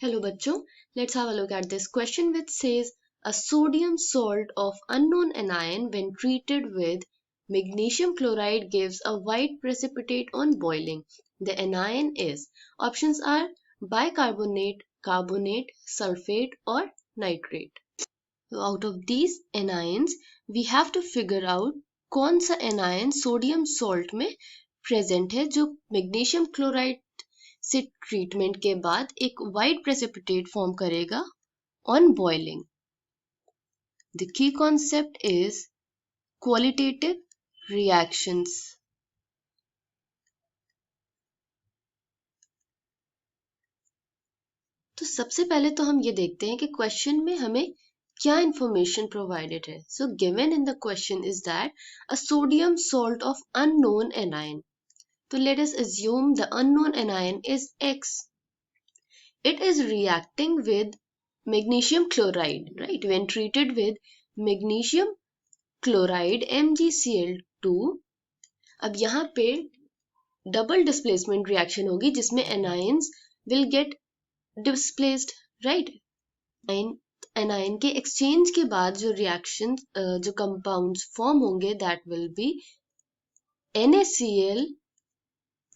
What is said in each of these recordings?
Hello bachcho, let's have a look at this question which says a sodium salt of unknown anion when treated with magnesium chloride gives a white precipitate on boiling. The anion is options are bicarbonate, carbonate, sulfate or nitrate. So out of these anions we have to figure out कौन सा anion sodium salt में present है जो magnesium chloride से treatment के बाद एक white precipitate form करेगा on boiling. The key concept is qualitative reactions. तो सबसे पहले तो हम ये देखते हैं कि क्वेश्चन में हमें क्या इंफॉर्मेशन प्रोवाइडेड है. So given in the question is that a sodium salt of unknown anion. So let us assume the unknown anion is X. It is reacting with magnesium chloride, right? When treated with magnesium chloride MgCl2, अब यहाँ पे double displacement reaction होगी जिसमें anions will get displaced, right? Anion के exchange के बाद जो reaction जो कंपाउंड्स फॉर्म होंगे that will be NaCl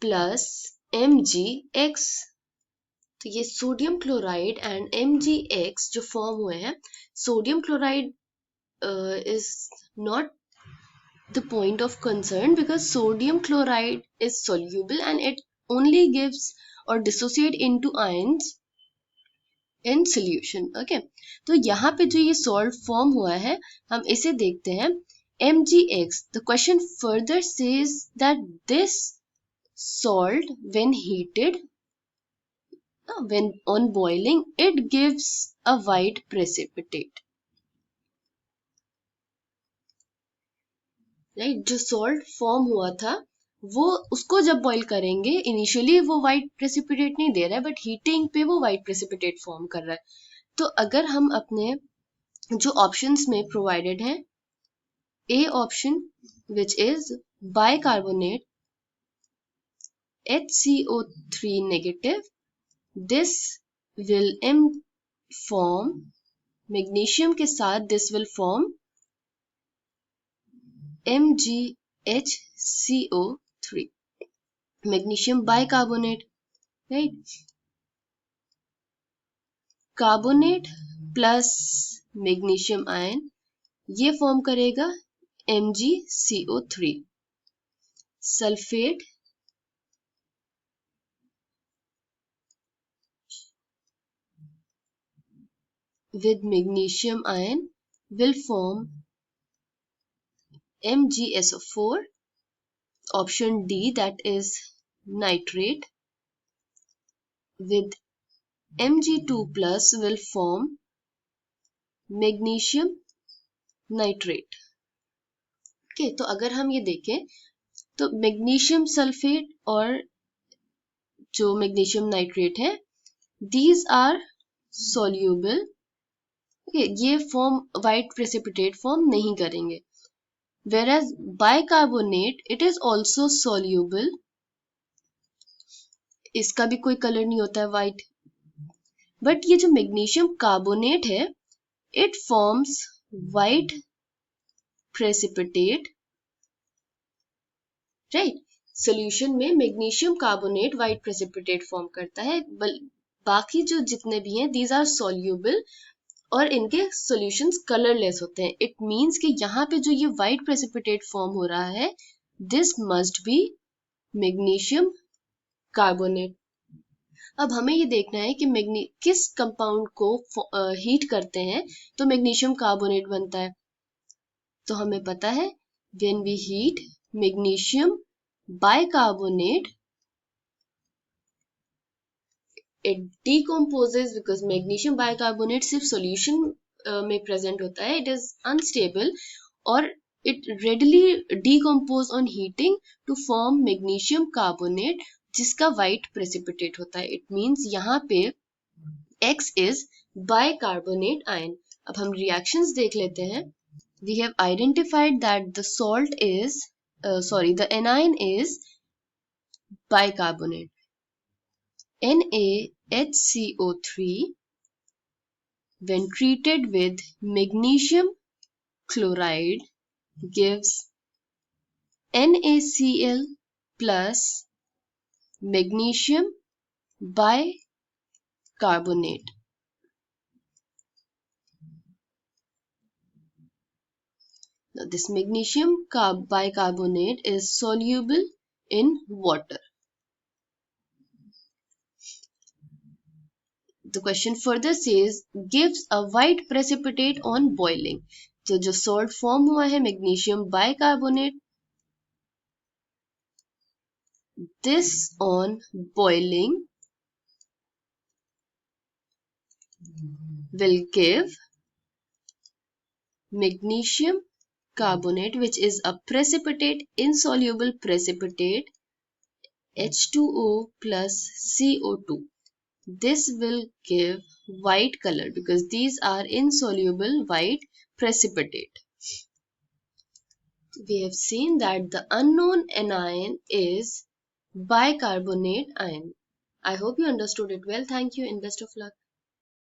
plus MgX. तो ये सोडियम क्लोराइड एंड MgX जो फॉर्म हुए हैं, sodium chloride is not the point of concern because sodium chloride is soluble and it only gives or dissociate into ions in solution. Okay, तो यहाँ पे जो ये salt form हुआ है हम इसे देखते हैं MgX. The question further says that this salt when heated, when on boiling, it gives a white precipitate. Right, जो सॉल्ट फॉर्म हुआ था वो उसको जब बॉईल करेंगे इनिशियली वो वाइट प्रेसिपिटेट नहीं दे रहा है बट हीटिंग पे वो वाइट प्रेसिपिटेट फॉर्म कर रहा है. तो अगर हम अपने जो ऑप्शंस में प्रोवाइडेड है A option which is bicarbonate HCO3 negative, this will form magnesium के साथ this will form MgHCO3, magnesium bicarbonate, right? Carbonate plus magnesium ion ये फॉर्म करेगा MgCO3. Sulphate with magnesium ion will form MgSO4. Option D, that is nitrate, with Mg2 plus will form magnesium nitrate. Okay, तो अगर हम ये देखें तो magnesium sulphate और जो मैग्नीशियम नाइट्रेट है these are soluble. Okay, ये फॉर्म वाइट प्रेसिपिटेट फॉर्म नहीं करेंगे. whereas bicarbonate it is also soluble, इसका भी कोई कलर नहीं होता है वाइट. बट ये जो मैग्नीशियम कार्बोनेट है it forms white precipitate, right. Solution में magnesium carbonate white precipitate form करता है. बाकी जो जितने भी हैं दीज आर सॉल्यूबल और इनके सॉल्यूशंस कलरलेस होते हैं. इट मींस कि यहाँ पे जो ये वाइट प्रेसिपिटेट फॉर्म हो रहा है this must be magnesium carbonate. अब हमें ये देखना है कि किस कंपाउंड को हीट करते हैं तो मैग्नीशियम कार्बोनेट बनता है. तो हमें पता है when we heat magnesium bicarbonate it decomposes because magnesium bicarbonate सिर्फ solution में present होता है. It is unstable और it readily decompose on heating to form magnesium carbonate जिसका white precipitate होता है. It means यहाँ पे X is bicarbonate ion. अब हम reactions देख लेते हैं. We have identified that the salt is the anion is bicarbonate. Na HCO3 when treated with magnesium chloride gives NaCl plus magnesium bicarbonate. Now, this magnesium bicarbonate is soluble in water. The question further says gives a white precipitate on boiling. तो जो salt form हुआ है magnesium bicarbonate, this on boiling will give magnesium carbonate, which is a precipitate, insoluble precipitate, H2O plus CO2. This will give white color because these are insoluble white precipitate. We have seen that the unknown anion is bicarbonate ion. I hope you understood it well. Thank you and best of luck.